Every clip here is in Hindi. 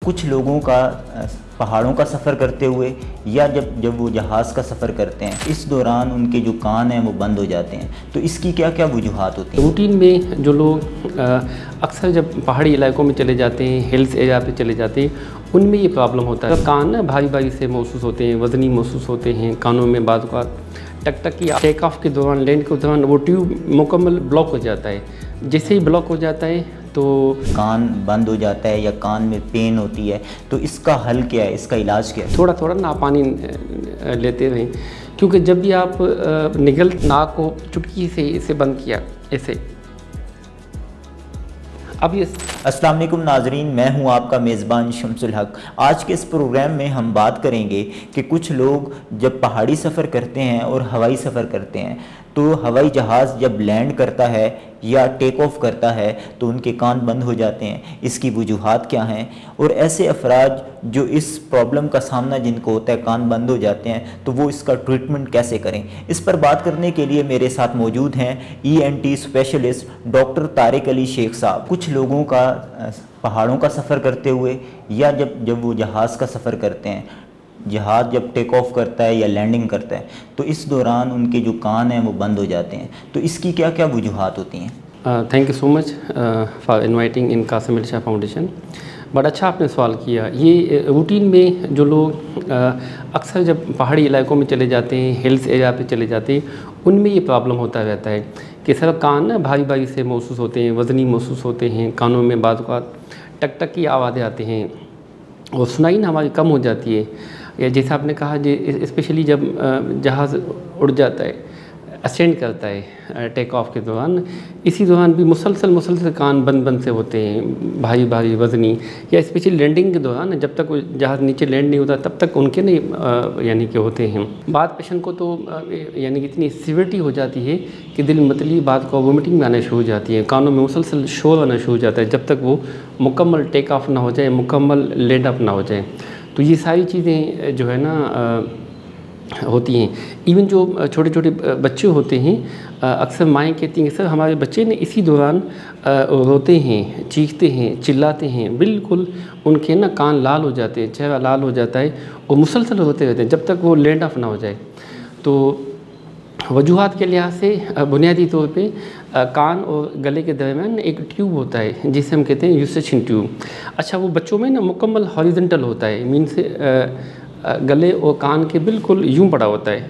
कुछ लोगों का पहाड़ों का सफ़र करते हुए या जब वो जहाज़ का सफ़र करते हैं, इस दौरान उनके जो कान हैं वो बंद हो जाते हैं। तो इसकी क्या क्या वजूहात होती हैं? रूटीन में जो लोग अक्सर जब पहाड़ी इलाकों में चले जाते हैं, हिल्स एरिया पे चले जाते हैं, उनमें ये प्रॉब्लम होता है। कान ना भारी भारी से महसूस होते हैं, वज़नी महसूस होते हैं कानों में। बाद का टक टक की टेक ऑफ के दौरान, लैंड के दौरान वो ट्यूब मुकम्मल ब्लॉक हो जाता है। जैसे ही ब्लॉक हो जाता है तो कान बंद हो जाता है या कान में पेन होती है, तो इसका हल क्या है, इसका इलाज क्या है? थोड़ा थोड़ा ना पानी लेते रहें, क्योंकि जब भी आप निगल नाक को चुटकी से इसे बंद किया ऐसे। अब ये अस्सलाम वालेकुम नाजरीन, मैं हूं आपका मेज़बान शम्सुल हक। आज के इस प्रोग्राम में हम बात करेंगे कि कुछ लोग जब पहाड़ी सफ़र करते हैं और हवाई सफ़र करते हैं, तो हवाई जहाज़ जब लैंड करता है या टेक ऑफ करता है तो उनके कान बंद हो जाते हैं। इसकी वजूहात क्या हैं, और ऐसे अफराद जो इस प्रॉब्लम का सामना जिनको होता है, कान बंद हो जाते हैं, तो वो इसका ट्रीटमेंट कैसे करें। इस पर बात करने के लिए मेरे साथ मौजूद हैं ENT specialist doctor Tariq Ali Sheikh साहब। कुछ लोगों का पहाड़ों का सफ़र करते हुए या जब वो जहाज़ का सफ़र करते हैं, जहाज़ जब टेक ऑफ करता है या लैंडिंग करता है, तो इस दौरान उनके जो कान हैं वो बंद हो जाते हैं। तो इसकी क्या क्या वजूहात होती हैं? Thank you so much for inviting in Kasim Ali Shah Foundation. बड़ा अच्छा आपने सवाल किया। ये रूटीन में जो लोग अक्सर जब पहाड़ी इलाकों में चले जाते हैं, हिल्स एरिया पे चले जाते हैं, उनमें ये प्रॉब्लम होता रहता है कि सर कान ना भारी भारी से महसूस होते हैं, वज़नी महसूस होते हैं कानों में। बाद का टक टक की आवाज़ें आती हैं और सुनाई ना हमारी कम हो जाती है। या जैसे आपने कहा, स्पेशली जब जहाज़ उड़ जाता है, असेंड करता है टेक ऑफ के दौरान, इसी दौरान भी मुसलसल कान बंद से होते हैं, भारी भारी वज़नी। या स्पेशली लैंडिंग के दौरान जब तक वो जहाज़ नीचे लैंड नहीं होता तब तक उनके नहीं यानी कि होते हैं। बाद पेशेंट को तो यानी कि इतनी सीवियरिटी हो जाती है कि दिल मतली, बाद को वोमिटिंग में आना शुरू हो जाती है, कानों में मुसलसल शोर आना शुरू हो जाता है, जब तक वो मुकम्मल टेक ऑफ ना हो जाए, मुकम्मल लैंड अप ना हो जाए। तो ये सारी चीज़ें जो है ना होती हैं। इवन जो छोटे छोटे बच्चे होते हैं, अक्सर माएँ कहती हैं कि सर हमारे बच्चे ने इसी दौरान रोते हैं, चीखते हैं, चिल्लाते हैं, बिल्कुल उनके ना कान लाल हो जाते हैं, चेहरा लाल हो जाता है और मुसलसल रोते रहते हैं जब तक वो लैंड ऑफ ना हो जाए। तो वजूहात के लिहाज से बुनियादी तौर पे कान और गले के दरमियान एक ट्यूब होता है जिसे हम कहते हैं यूसेशन ट्यूब। अच्छा, वो बच्चों में ना मुकम्मल हॉरिजॉन्टल होता है, मीन से गले और कान के बिल्कुल यूं पड़ा होता है।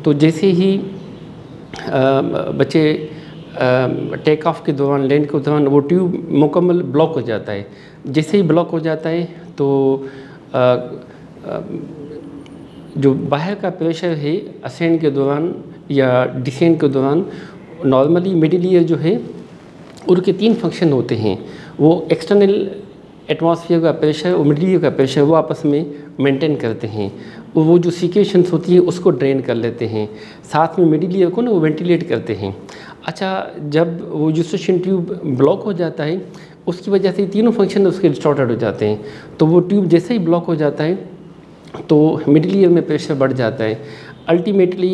तो जैसे ही बच्चे टेक ऑफ के दौरान, लैंड के दौरान वो ट्यूब मुकम्मल ब्लॉक हो जाता है। जैसे ही ब्लॉक हो जाता है तो जो बाहर का प्रेशर है असेंड के दौरान या डिसेंड के दौरान, नॉर्मली मिडिल ईयर जो है उनके 3 फंक्शन होते हैं। वो एक्सटर्नल एटमॉस्फेयर का प्रेशर और मिडिल ईयर का प्रेशर वो आपस में मेंटेन करते हैं। वो जो सिक्रेशंस होती है उसको ड्रेन कर लेते हैं, साथ में मिडिल ईयर को ना वो वेंटिलेट करते हैं। अच्छा, जब वो यूसेशन ट्यूब ब्लॉक हो जाता है, उसकी वजह से तीनों फंक्शन उसके डिस्टॉर्टेड हो जाते हैं। तो वो ट्यूब जैसे ही ब्लॉक हो जाता है तो मिडिल ईयर में प्रेशर बढ़ जाता है, अल्टीमेटली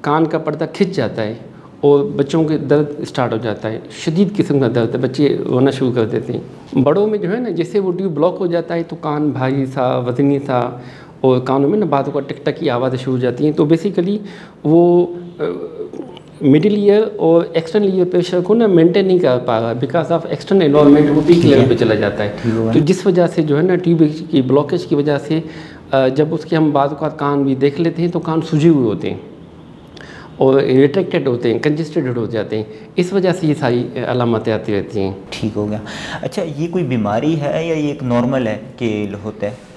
कान का पर्दा खिंच जाता है और बच्चों के दर्द स्टार्ट हो जाता है, शदीद किस्म का दर्द है, बच्चे रोना शुरू कर देते हैं। बड़ों में जो है ना, जैसे वो ट्यूब ब्लॉक हो जाता है तो कान भारी सा, वज़नी सा, और कानों में ना बातों का टिक टक की आवाज़ें शुरू हो जाती हैं। तो बेसिकली वो मिडिल ईयर और एक्सटर्नल ईयर प्रेशर को ना मेंटेन नहीं कर पा रहा, बिकॉज ऑफ एक्सटर्नल एनवायरनमेंट वो पीक लेवल पे चला जाता है। तो जिस वजह से जो है ना ट्यूब की ब्लॉकेज की वजह से जब उसके हम बाद का कान भी देख लेते हैं तो कान सूजे हुए होते हैं और रिट्रैक्टेड होते हैं, कंजेस्टेड हो जाते हैं। इस वजह से ये सारी अलामतें आती रहती हैं। ठीक हो गया। अच्छा, ये कोई बीमारी है या ये एक नॉर्मल है कि होता है?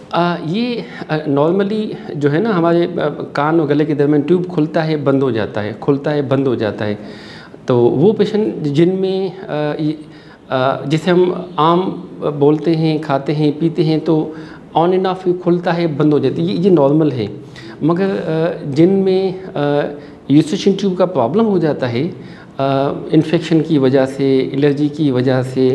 ये नॉर्मली जो है ना, हमारे कान और गले के दरमियान ट्यूब खुलता है, बंद हो जाता है, खुलता है, बंद हो जाता है। तो वो पेशेंट जिनमें जिसे हम आम बोलते हैं, खाते हैं, पीते हैं, तो ऑन एंड ऑफ खुलता है, बंद हो जाती है, ये नॉर्मल है। मगर जिनमें यूसेशन ट्यूब का प्रॉब्लम हो जाता है इन्फेक्शन की वजह से, एलर्जी की वजह से,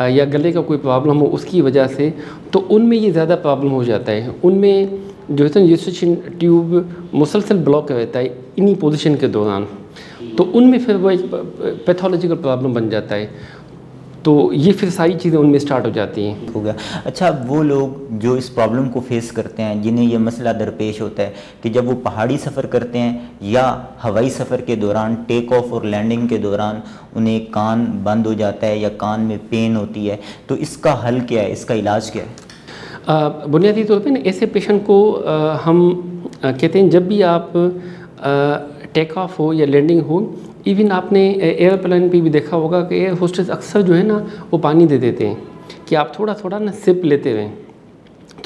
या गले का कोई प्रॉब्लम हो उसकी वजह से, तो उनमें ये ज़्यादा प्रॉब्लम हो जाता है। उनमें जो है यूसेशन ट्यूब मुसलसल ब्लॉक रहता है इन्हीं पोजीशन के दौरान, तो उनमें फिर वो एक पैथोलॉजिकल प्रॉब्लम बन जाता है। तो ये फिर सारी चीज़ें उनमें स्टार्ट हो जाती हैं। हो गया। अच्छा, वो लोग जो इस प्रॉब्लम को फेस करते हैं, जिन्हें ये मसला दरपेश होता है कि जब वो पहाड़ी सफ़र करते हैं या हवाई सफ़र के दौरान टेक ऑफ और लैंडिंग के दौरान उन्हें कान बंद हो जाता है या कान में पेन होती है, तो इसका हल क्या है, इसका इलाज क्या है? बुनियादी तौर पे ना ऐसे पेशेंट को हम कहते हैं जब भी आप टेक ऑफ हो या लैंडिंग हो, इवन आपने एयरप्लेन पे भी देखा होगा कि एयर होस्टेस अक्सर जो है ना वो पानी दे देते हैं कि आप थोड़ा थोड़ा ना सिप लेते रहें,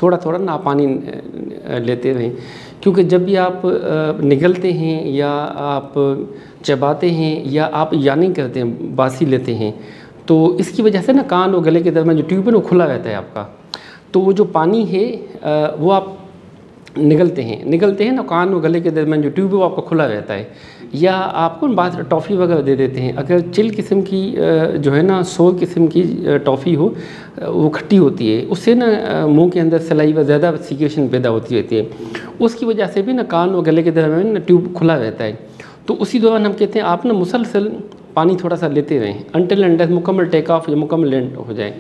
थोड़ा थोड़ा ना आप पानी लेते रहें, क्योंकि जब भी आप निगलते हैं या आप चबाते हैं या आप यानिंग करते हैं, बासी लेते हैं, तो इसकी वजह से ना कान और गले के दरमियान जो ट्यूब है वो खुला रहता है आपका, तो वो जो पानी है वो आप निगलते हैं ना, कान और गले के दरमियान जो ट्यूब है वो आपका खुला रहता है। या आपको बात टॉफ़ी वगैरह दे देते हैं, अगर चिल किस्म की जो है ना सोर किस्म की टॉफ़ी हो, वो खट्टी होती है, उससे ना मुंह के अंदर सलाइवा ज़्यादा सिक्रेशन पैदा होती रहती है, उसकी वजह से भी ना कान और गले के दरमियान ना ट्यूब खुला रहता है। तो उसी दौरान हम कहते हैं आप ना मुसलसल पानी थोड़ा सा लेते रहें अनटिल एंड मुकम्मल टेक ऑफ या मुकम्मल लैंड हो जाए।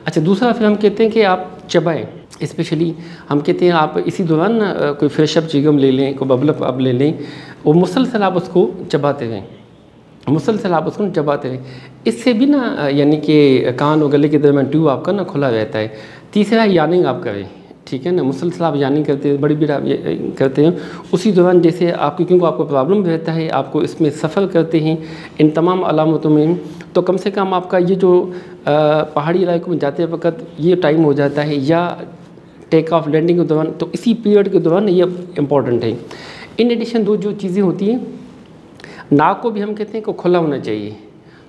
अच्छा, दूसरा फिर हम कहते हैं कि आप चबाएँ, स्पेशली हम कहते हैं आप इसी दौरान कोई फ्रेशअप चिगम ले लें, कोई बबल अप ले लें, और मुसलसल आप उसको चबाते रहें, मुसलसल आप उसको चबाते रहें, इससे भी ना यानी कि कान और गले के दरमियान ट्यूब आपका ना खुला रहता है। तीसरा यानिंग आप करें, ठीक है ना, मुसलसल आप यानिंग करते हैं, बड़ी आप करते हैं, उसी दौरान जैसे आपकी क्योंकि आपको प्रॉब्लम रहता है, आपको इसमें सफ़र करते हैं इन तमाम अलामतों में, तो कम से कम आपका ये जो पहाड़ी इलाके में जाते वक्त ये टाइम हो जाता है या टेक ऑफ लैंडिंग के दौरान, तो इसी पीरियड के दौरान ये इम्पॉर्टेंट है। इन एडिशन दो जो चीज़ें होती हैं, नाक को भी हम कहते हैं कि खुला होना चाहिए,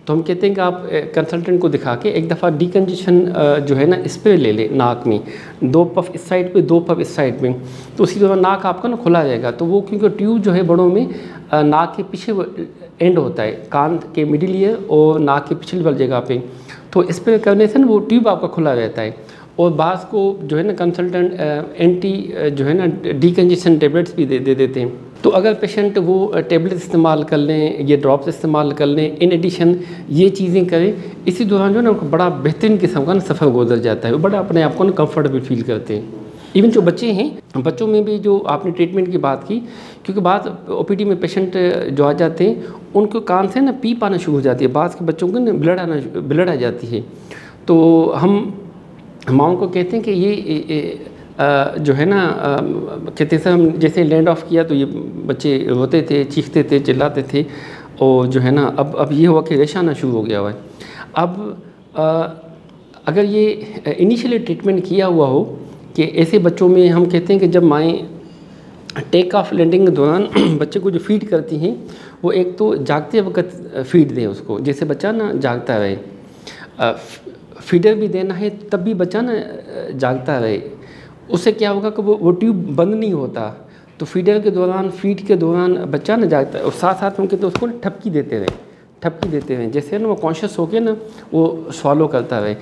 तो हम कहते हैं कि आप कंसल्टेंट को दिखा के एक दफ़ा डिकंजेशन जो है ना स्प्रे ले लें नाक में, 2 पफ इस साइड पे 2 पफ इस साइड में, तो उसी दौरान नाक आपका ना खुला रहेगा। तो वो क्योंकि ट्यूब जो है बड़ों में नाक के पीछे एंड होता है, कान के मिडिल ईयर और नाक के पिछली वाली जगह पे, तो स्प्रे करने से ना वो ट्यूब आपका खुला रहता है। और बाज़ को जो है ना कंसल्टेंट एंटी जो है ना डिकंजेशन टेबलेट्स भी दे देते हैं, तो अगर पेशेंट वो टेबलेट इस्तेमाल कर लें, ये ड्रॉप्स इस्तेमाल कर लें, इन एडिशन ये चीज़ें करें, इसी दौरान जो है ना बड़ा बेहतरीन किस्म का ना सफ़र गुजर जाता है, वो बड़ा अपने आप को ना कम्फर्टेबल फील करते हैं। इवन जो बच्चे हैं, बच्चों में भी जो आपने ट्रीटमेंट की बात की, क्योंकि बाद ओपीडी में पेशेंट जो आ जाते हैं उनको कान से ना पीप आना शुरू हो जाती है, बाद के बच्चों को ना ब्लड आ जाती है, तो हम माओं को कहते हैं कि ये जो है ना कहते हैं हम जैसे लैंड ऑफ किया तो ये बच्चे रोते थे, चीखते थे, चिल्लाते थे, और जो है ना अब ये हुआ कि रेशा आना शुरू हो गया हुआ है। अब अगर ये इनिशियली ट्रीटमेंट किया हुआ हो कि ऐसे बच्चों में हम कहते हैं कि जब माएँ टेक ऑफ लैंडिंग के दौरान बच्चे को जो फीड करती हैं, वो एक तो जागते वक्त फीड दें उसको, जैसे बच्चा ना जागता रहे, फीडर भी देना है तब भी बच्चा ना जागता रहे, उससे क्या होगा कि वो ट्यूब बंद नहीं होता, तो फीडर के दौरान फीड के दौरान बच्चा ना जागता है, और साथ साथ में कहते हैं उसको ठपकी देते रहें, जैसे ना वो कॉन्शियस होकर ना वो सॉलो करता रहे।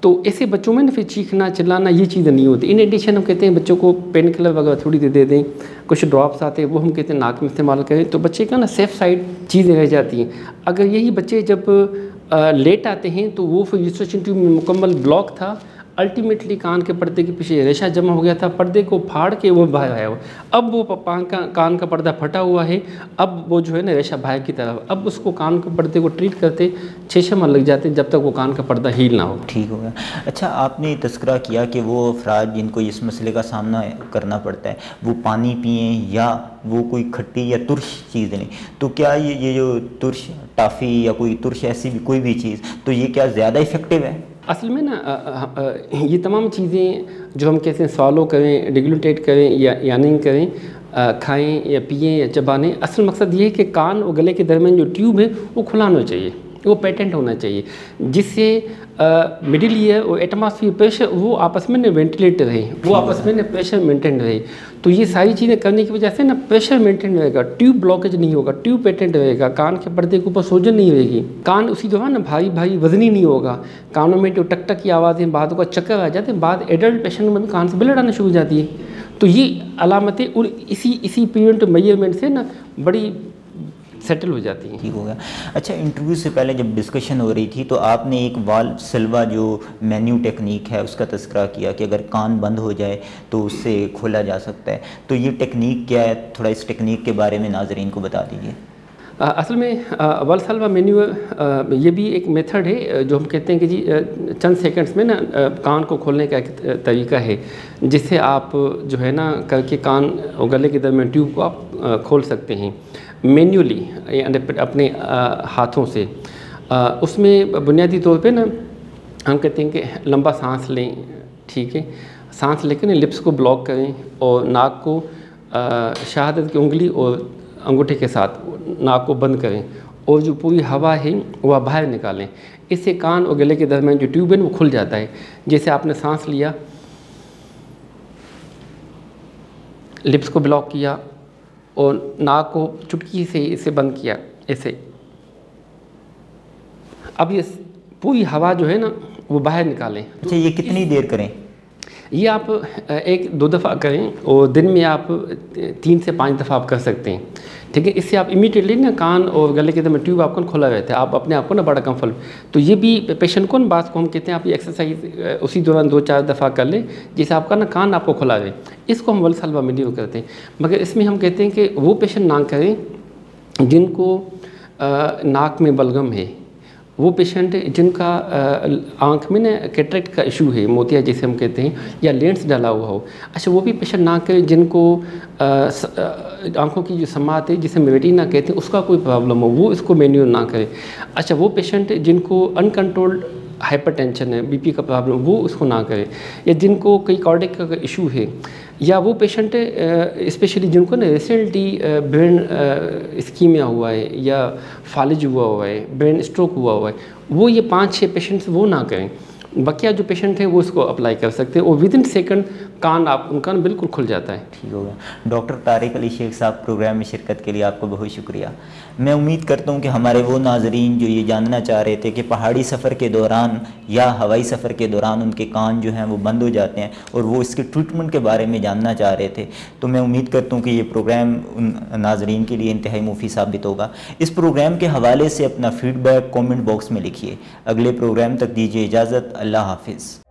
तो ऐसे बच्चों में ना फिर चीखना चिल्लाना ये चीज़ें नहीं होती। इन एडिशन हम कहते हैं बच्चों को पेन किलर वगैरह थोड़ी दे दें, कुछ ड्रॉप्स आते हैं वो हम कहते हैं नाक में इस्तेमाल करें, तो बच्चे का ना सेफ साइड चीज़ें रह जाती हैं। अगर यही बच्चे जब लेट आते हैं तो वो फिर यूस्ट्रेशन ट्यूब में मुकम्मल ब्लॉक था, अल्टीमेटली कान के पर्दे के पीछे रेशा जमा हो गया था, पर्दे को फाड़ के वो बाहर आया हुआ, अब वो कान का पर्दा फटा हुआ है, अब वो जो है ना रेशा बाहर की तरफ, अब उसको कान के पर्दे को ट्रीट करते 6 माह लग जाते जब तक वो कान का पर्दा हील ना हो। ठीक हो गया। अच्छा, आपने तस्करा किया कि वो अफराद जिनको इस मसले का सामना करना पड़ता है वो पानी पिएँ या वो कोई खट्टी या तुर्श चीज़ लें, तो क्या ये जो तुर्श टाफ़ी या कोई तुर्श ऐसी भी कोई भी चीज़, तो ये क्या ज़्यादा इफ़ेक्टिव है? असल में ना ये तमाम चीज़ें जो हम कहते हैं सॉलो करें, डिग्लूटेट करें या यानिंग करें, खाएं या पिएं या चबाने, असल मकसद ये है कि कान और गले के दरमियान जो ट्यूब है वो खुला होना चाहिए, वो पेटेंट होना चाहिए, जिससे मिडिल ईयर और एटमॉस्फेयर प्रेशर वो आपस में ना वेंटिलेट रहे, वो आपस में ना प्रेशर मेंटेन रहे। तो ये सारी चीज़ें करने की वजह से ना प्रेशर मेंटेन रहेगा, ट्यूब ब्लॉकेज नहीं होगा, ट्यूब पेटेंट रहेगा, कान के पर्दे के ऊपर सोजन नहीं रहेगी, कान उसी दौरान ना भारी भारी वजनी नहीं होगा, कानों में जो टक टक की आवाज़ें, बाद का चक्कर आ जाते हैं, बाद एडल्ट पेशेंट में भी कान से ब्लड आना शुरू हो जाती है। तो ये अलामतें और इसी पीरियड मेजरमेंट से ना बड़ी सेटल हो जाती हैं। ठीक हो गया। अच्छा, इंटरव्यू से पहले जब डिस्कशन हो रही थी तो आपने एक वाल्व सल्वा जो मेन्यू टेक्निक है उसका तस्करा किया कि अगर कान बंद हो जाए तो उससे खोला जा सकता है, तो ये टेक्निक क्या है? थोड़ा इस टेक्निक के बारे में नाजरीन को बता दीजिए। असल में वाल्व मेन्यू ये भी एक मेथड है जो हम कहते हैं कि जी चंद सेकंड्स में ना कान को खोलने का एक तरीका है, जिससे आप जो है ना करके कान और गले के दरमियान ट्यूब को आप खोल सकते हैं मैन्युअली, अपने हाथों से। उसमें बुनियादी तौर पे ना हम कहते हैं कि लंबा सांस लें, ठीक है, सांस लेकर ना लिप्स को ब्लॉक करें और नाक को शहादत की उंगली और अंगूठे के साथ नाक को बंद करें और जो पूरी हवा है वह बाहर निकालें। इससे कान और गले के दरमियान जो ट्यूब है वो खुल जाता है। जैसे आपने सांस लिया, लिप्स को ब्लॉक किया और नाक को चुटकी से इसे बंद किया ऐसे, अब ये पूरी हवा जो है ना वो बाहर निकालें। अच्छा, ये कितनी देर करें? ये आप 1-2 दफ़ा करें और दिन में आप 3 से 5 दफ़ा आप कर सकते हैं, ठीक है। इससे आप इमीडिएटली ना कान और गले के दरमियान ट्यूब आपको खुला रहता है, आप अपने आप को ना बड़ा कंफर्ट। तो ये भी पेशेंट को ना बात को हम कहते हैं आप ये एक्सरसाइज उसी दौरान 2-4 दफ़ा कर लें, जिससे आपका ना कान आपको खुला रहे। इसको हम वाल्व मेन्यू करते हैं। मगर इसमें हम कहते हैं कि वो पेशेंट ना करें जिनको नाक में बलगम है, वो पेशेंट जिनका आँख में ना कैटरेक्ट का इशू है, मोतिया जिसे हम कहते हैं, या लेंस डाला हुआ हो। अच्छा, वो भी पेशेंट ना करें जिनको आँखों की जो समात है जिसे रेटिना कहते हैं उसका कोई प्रॉब्लम हो, वो इसको मेन्यू ना करें। अच्छा, वो पेशेंट जिनको अनकंट्रोल्ड हाइपरटेंशन है, बीपी का प्रॉब्लम, वो उसको ना करें। या जिनको कोई कार्डियक का इशू है, या वो पेशेंट स्पेशली जिनको ना रिसेंटली ब्रेन स्कीमिया हुआ है या फालिज हुआ है, ब्रेन स्ट्रोक हुआ है, वो ये 5-6 पेशेंट्स वो ना करें। बकिया जो पेशेंट है वो इसको अप्लाई कर सकते हैं और विद इन सेकंड कान आप उनका बिल्कुल खुल जाता है। ठीक हो गया। डॉक्टर तारिक अली शेख साहब, प्रोग्राम में शिरकत के लिए आपको बहुत शुक्रिया। मैं उम्मीद करता हूं कि हमारे वो नाजरीन जो ये जानना चाह रहे थे कि पहाड़ी सफ़र के दौरान या हवाई सफ़र के दौरान उनके कान जो हैं वो बंद हो जाते हैं और वो इसके ट्रीटमेंट के बारे में जानना चाह रहे थे, तो मैं उम्मीद करता हूँ कि ये प्रोग्राम उन नाजरीन के लिए इंतहाई मुफीद साबित होगा। इस प्रोग्राम के हवाले से अपना फ़ीडबैक कॉमेंट बॉक्स में लिखिए। अगले प्रोग्राम तक दीजिए इजाज़त। अल्लाह हाफिज़।